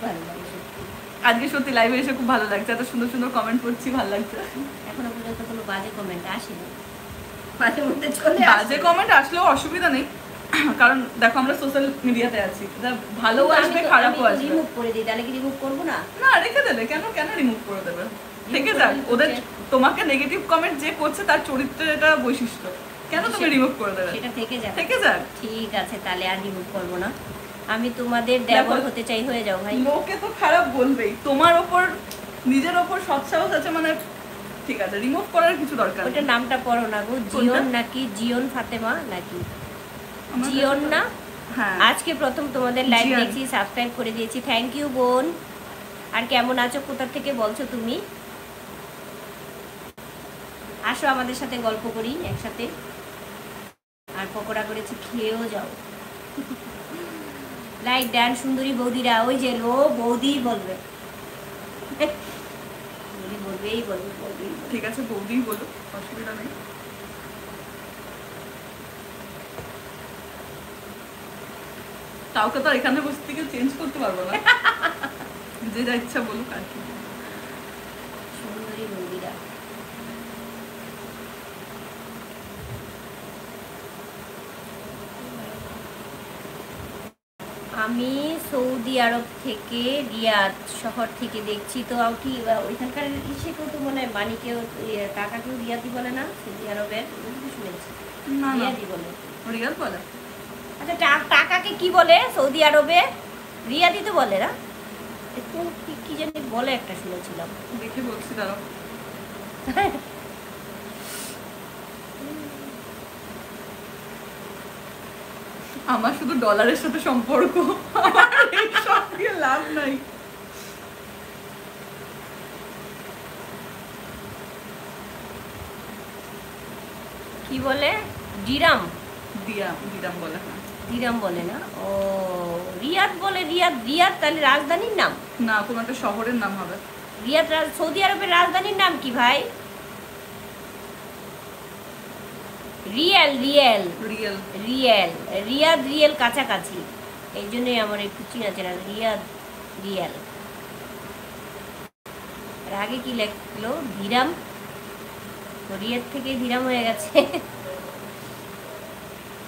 ভালো লাগে সত্যি। আজকে সত্যি লাইভে এসে খুব ভালো লাগছে, এত সুন্দর সুন্দর কমেন্ট পড়ছি, ভালো লাগছে। এখনো পর্যন্ত কোনো বাজে কমেন্ট আসেনি, মাঝে মধ্যে চলে বাজে কমেন্ট আসলেও অসুবিধা নেই, কারণ দেখো আমরা সোশ্যাল মিডিয়াতে আছি, ভালো আসবে খারাপও আসবে। রিমুভ করে দিই, তাহলে কি রিমুভ করবো না? না, রেখে দেবে, কেন কেন রিমুভ করে দেবে, থেকে যাক। ওদের তোমাকে নেগেটিভ কমেন্ট যে করছে তার চরিত্রের এটা বৈশিষ্ট্য, কেন তুমি রিমুভ করে দেবে? সেটা থেকে যাক, থেকে যাক। ঠিক আছে, তাহলে আর রিমুভ করবো না। আমি তোমাদের দেবর হতে চাই, হয়ে যাও ভাই। লোকে তো খারাপ বলবেই, তোমার ওপর নিজের ওপর সৎসাহস আছে মানে ঠিক আছে, রিমুভ করার কিছু দরকার নেই। ওটা নামটা পড়ো না গো, জিয়ন নাকি জিয়ন ফাতেমা নাকি জিয়ন না? হ্যাঁ, আজকে প্রথম তোমাদের লাইভ দেখছি, সাবস্ক্রাইব করে দিয়েছি, থ্যাংক ইউ বোন। আর কেমন আছো, কোথা থেকে বলছো তুমি? আসো আমাদের সাথে গল্প করি একসাথে, আর পকোড়া করেছি, খেয়েও যাও। লাইক ডান সুন্দরী বৌদিরা, ওই যে লো বৌদি বলবে, বলবেই বলবে, বলবেই। ঠিক আছে, বৌদি বলো, অসুবিধা নেই। কাউকে তো এখানে বসে থেকে চেঞ্জ করতে পারবো না, যে যা ইচ্ছা বলুক আর কি। সুন্দরী বৌদিরা, আমি সৌদি আরব থেকে, রিয়াদ শহর থেকে দেখছি। তো কি ওইখানকার ইসেকেও তো মনে হয় মানিকেও, টাকাকেও রিয়াদি বলে না সৌদি আরবের? শুনেছি রিয়াদি বলে। রিয়াদ বলে? আচ্ছা, টাকাকে কি বলে সৌদি আরবে? রিয়াদি তো বলে না? একটু কি জানি বলে, একটা শুনেছিলাম, দেখে বলছি দাঁড়াও। আমার শুধু ডলারের সাথে সম্পর্ক, সব দিয়ে লাভ নাই। কি বলে? ডিরাম? দিরাম বলে। দিরাম বলে না? ও রিয়াদ বলে। রিয়াদ তাহলে রাজধানীর নাম? না, কোনো একটা শহরের নাম হবে। রিয়াদ সৌদি আরবের রাজধানীর নাম কি ভাই? রিয়াদ কাছাকাছি, এই জন্যই আমার একটু চিনা চেনা। রিয়াল আর আগে কি লেখলো? ধিরাম। রিয়াদ থেকে ধিরাম হয়ে গেছে।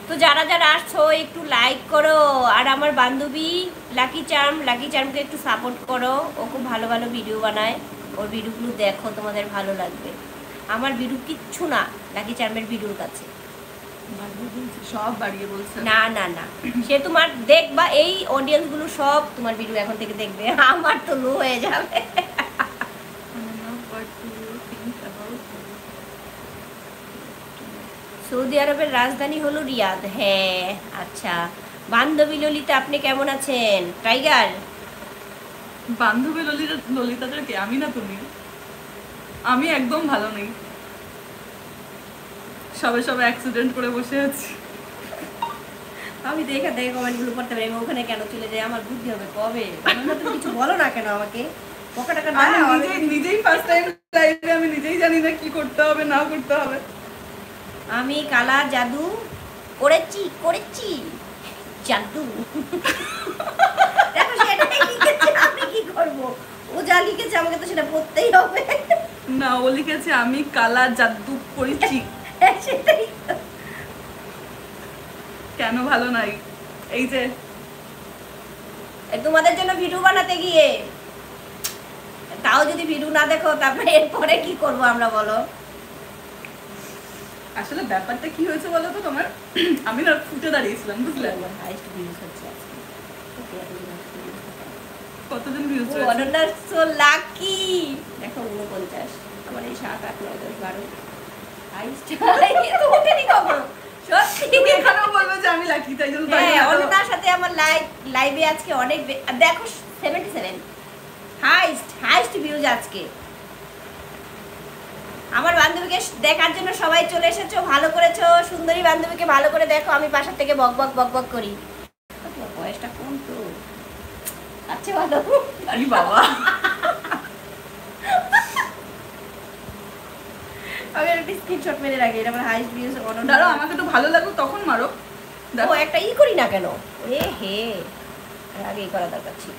তো যারা যারা আসছো একটু লাইক করো, আর আমার বান্ধবী লাকি চার্মকে একটু সাপোর্ট করো, ও খুব ভালো ভালো ভিডিও বানায়, ওর ভিডিওগুলো দেখো, তোমাদের ভালো লাগবে। আমার ভিডিও কিচ্ছু না লাকি চার্মের ভিডিওর কাছে। সব বাড়িয়ে বলছে। না না না, সে তোমার দেখবা, এই অডিয়েন্স গুলো সব তোমার ভিডিও এখন থেকে দেখবে, আমার তো লো হয়ে যাবে। সৌদি আরবের রাজধানী হলো রিয়াদ। হ্যাঁ, আচ্ছা। বান্ধবী ললিতা, আপনি কেমন আছেন? টাইগার বান্ধবী ললিতাদেরকে আমি না তুমি, আমি একদম ভালো নেই, সবে অ্যাক্সিডেন্ট করে বসে আছি। আমি তো এখান থেকে কমেন্টগুলো পড়তে পারি, ওখানে কেন চলে যাই, আমার বুদ্ধি হবে কবে? তুমি কিছু বলো না কেন আমাকে? নিজেই ফার্স্ট টাইম লাইভে, আমি নিজেই জানি না কি করতে হবে না করতে হবে। আমি কালা জাদু করেছি জাদু। দেখো সেটাই লিখেছে, আমি কি করব? ও যা লিখেছে আমাকে তো সেটা পড়তেই হবে। না, ও লিখেছে আমি কালা জাদু করেছি। সেটাই কেন ভালো নাই? এই যে তোমাদের জন্য ভিডিও বানাতে গিয়ে, তাও যদি ভিডিও না দেখো, তারপরে এরপরে কি করব আমরা বলো? আসলে ব্যাপারটা কি হয়েছে বলো তো তোমার, আমি না ফুটে দাঁড়িয়েছিলাম, বুঝলে? হাইস্ট ভিউজ হচ্ছে কতজন ভিউজ হয়েছে? Ananya so lucky. দেখো 49, আমার এই 7 8 9 10 12 হাইস্ট। তো ওঠেনি কখনো সত্যি। তুমি এখানেও বলবে যে আমি লাকি, তাই জন্য। হ্যাঁ, অনন্যার সাথে আমার লাইভে আজকে অনেক দেখো 77 হাইস্ট ভিউজ আজকে। আমার বান্ধবীকে দেখার জন্য সবাই চলে এসেছো, ভালো করেছো। সুন্দরী বান্ধবীকে ভালো করে দেখো, আমি পাশের থেকে বক করি। তোমার বয়সটা কম তো, আচ্ছা ভালো। আরে বাবা, আমি একটা স্ক্রিনশট মেরে রাখি, এটা আমার হাইস্ট ভিউজ। দাঁড়াও, আমাকে তো ভালো লাগলো তখন মারো। দেখো একটা করি না কেন? এ হে, আগে করা দরকার ছিল।